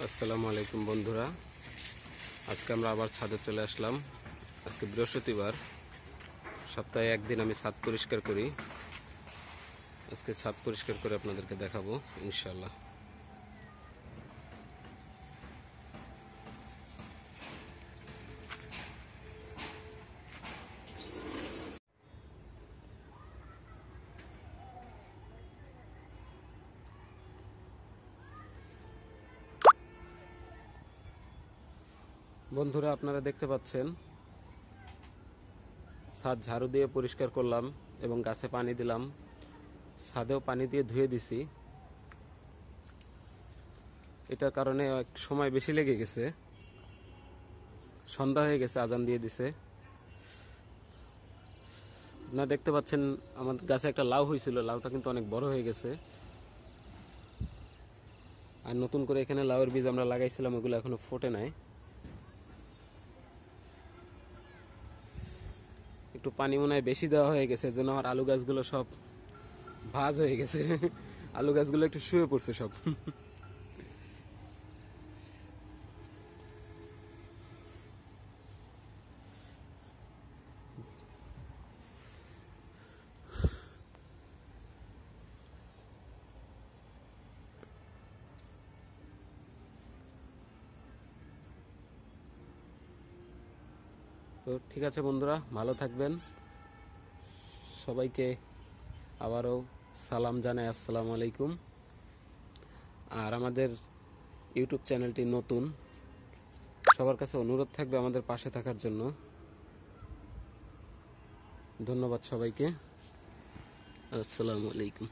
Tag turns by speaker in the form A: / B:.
A: আসসালামু আলাইকুম বন্ধুরা, আজকে আমরা আবার ছাদে চলে আসলাম। আজকে বৃহস্পতিবার, সপ্তাহে একদিন আমি ছাদ পরিষ্কার করি। আজকে ছাদ পরিষ্কার করে আপনাদেরকে দেখাবো ইনশাআল্লাহ। বন্ধুরা, আপনারা দেখতে পাচ্ছেন ছাদ ঝাড়ু দিয়ে পরিষ্কার করলাম এবং গাছে পানি দিলাম, ছাদেও পানি দিয়ে ধুয়ে দিছি। এটার কারণে একটু সময় বেশি লেগে গেছে, সন্ধ্যা হয়ে গেছে, আজান দিয়ে দিছে। আপনারা দেখতে পাচ্ছেন আমার গাছে একটা লাউ হয়েছিল, লাউটা কিন্তু অনেক বড় হয়ে গেছে। আর নতুন করে এখানে লাউয়ের বীজ আমরা লাগাইছিলাম, ওগুলো এখনো ফোটে নাই। একটু পানি মনে হয় বেশি দেওয়া হয়ে গেছে, এজন্য আমার আলু গাছগুলো সব ভাঁজ হয়ে গেছে। আলু গাছগুলো একটু শুয়ে পড়ছে সব। তো ঠিক আছে বন্ধুরা, ভালো থাকবেন। সবাইকে আবারও সালাম জানাই, আসসালামু আলাইকুম। আর আমাদের ইউটিউব চ্যানেলটি নতুন, সবার কাছে অনুরোধ থাকবে আমাদের পাশে থাকার জন্য। ধন্যবাদ সবাইকে, আসসালামু আলাইকুম।